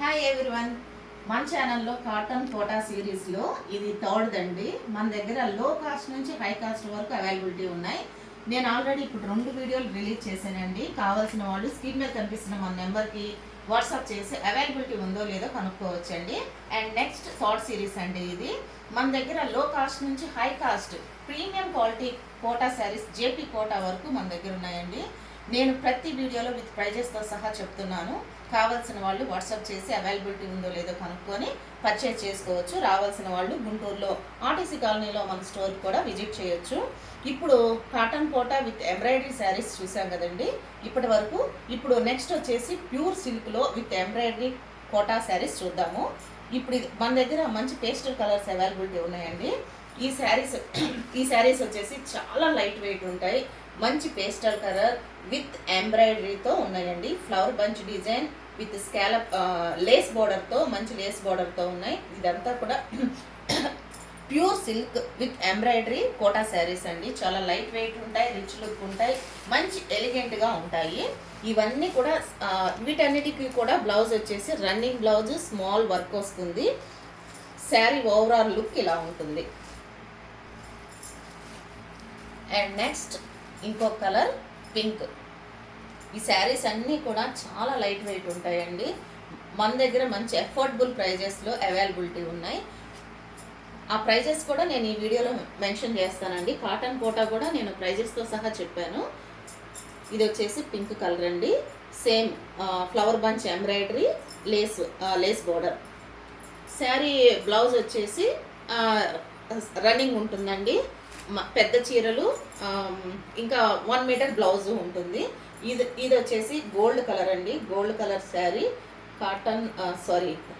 Hi everyone, మన ఛానల్లో cotton quota సిరీస్లో ఇది థర్డ్ అండి. మన దగ్గర లో కాస్ట్ నుంచి హై కాస్ట్ వరకు అవైలబిలిటీ ఉన్నాయి. నేను ఆల్రెడీ ఇప్పుడు 2 వీడియోలు రిలీజ్ చేశానండి. కావాల్సిన వాళ్ళు స్క్రీన్ మీద కనిపిస్తున్న మన నెంబర్కి వాట్సాప్ చేసి అవైలబిలిటీ ఉందో లేదో కనుక్కోవచ్చండి. అండ్ నెక్స్ట్ థర్డ్ సిరీస్ అండి. ఇది మన దగ్గర లో కాస్ట్ నుంచి high cost premium quality Kota saris JP Kota వరకు మన దగ్గర ఉన్నాయండి. నేను ప్రతి వీడియోలో విత్ ప్రైజెస్తో సహా చెప్తున్నాను. కావాల్సిన వాళ్ళు వాట్సాప్ చేసి అవైలబిలిటీ ఉందో లేదో కనుక్కొని పర్చేజ్ చేసుకోవచ్చు. రావాల్సిన వాళ్ళు గుంటూరులో ఆర్టీసీ కాలనీలో మన స్టోర్కి కూడా విజిట్ చేయొచ్చు. ఇప్పుడు cotton Kota with embroidery saris చూసాం కదండి ఇప్పటి వరకు. ఇప్పుడు నెక్స్ట్ వచ్చేసి ప్యూర్ సిల్క్లో విత్ ఎంబ్రాయిడరీ కోటా శారీస్ చూద్దాము. ఇప్పుడు మన దగ్గర మంచి పేస్టల్ కలర్స్ అవైలబిలిటీ ఉన్నాయండి. ఈ శారీస్ వచ్చేసి చాలా లైట్ వెయిట్ ఉంటాయి. మంచి పేస్టల్ కలర్ విత్ ఎంబ్రాయిడరీతో ఉన్నాయండి. Flower bunch design with scallop lace బోర్డర్తో, మంచి లేస్ బోర్డర్తో ఉన్నాయి. ఇదంతా కూడా pure silk with embroidery Kota saris అండి. చాలా లైట్ వెయిట్ ఉంటాయి, రిచ్ లుక్ ఉంటాయి, మంచి ఎలిగెంట్గా ఉంటాయి. ఇవన్నీ కూడా వీటన్నిటికీ కూడా బ్లౌజ్ వచ్చేసి రన్నింగ్ బ్లౌజ్, స్మాల్ వర్క్ వస్తుంది. శారీ ఓవరాల్ లుక్ ఇలా ఉంటుంది. అండ్ నెక్స్ట్ ఇంకొక కలర్ పింక్. ఈ శారీస్ అన్నీ కూడా చాలా లైట్ వెయిట్ ఉంటాయండి. మన దగ్గర మంచి అఫోర్డబుల్ ప్రైజెస్లో అవైలబిలిటీ ఉన్నాయి. ఆ ప్రైజెస్ కూడా నేను ఈ వీడియోలో మెన్షన్ చేస్తానండి. కాటన్ కోటా కూడా నేను ప్రైజెస్తో సహా చెప్పాను. ఇది వచ్చేసి పింక్ కలర్ అండి. Same flower bunch embroidery, lace border. Sari blouse వచ్చేసి రన్నింగ్ ఉంటుందండి. పెద్ద చీరలు ఇంకా 1 మీటర్ బ్లౌజ్ ఉంటుంది. ఇది వచ్చేసి గోల్డ్ కలర్ అండి. గోల్డ్ కలర్ శారీ, కాటన్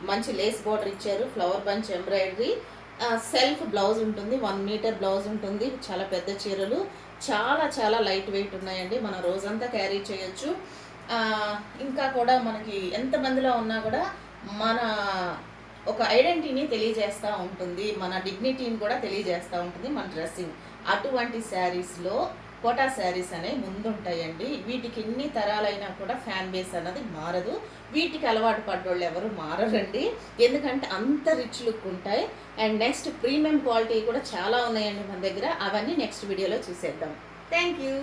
మంచి లేస్ బోర్డర్ ఇచ్చారు, flower bunch embroidery, self blouse ఉంటుంది, 1 మీటర్ బ్లౌజ్ ఉంటుంది. చాలా పెద్ద చీరలు, చాలా చాలా లైట్ వెయిట్ ఉన్నాయండి. మనం రోజంతా క్యారీ చేయొచ్చు. ఇంకా కూడా మనకి ఎంతమందిలో ఉన్నా కూడా మన ఒక ఐడెంటిటీని తెలియజేస్తూ ఉంటుంది, మన డిగ్నిటీని కూడా తెలియజేస్తూ ఉంటుంది మన డ్రెస్సింగ్. అటువంటి శారీస్లో కోటా శారీస్ అనేవి ముందుంటాయండి. వీటికి ఎన్ని తరాలైనా కూడా ఫ్యాన్ బేస్ అన్నది మారదు. వీటికి అలవాటు పడ్డోళ్ళు ఎవరు మారరండి, ఎందుకంటే అంత రిచ్ లుక్ ఉంటాయి. అండ్ నెక్స్ట్ ప్రీమియం క్వాలిటీ కూడా చాలా ఉన్నాయండి మన దగ్గర. అవన్నీ నెక్స్ట్ వీడియోలో చూసేద్దాం. Thank you.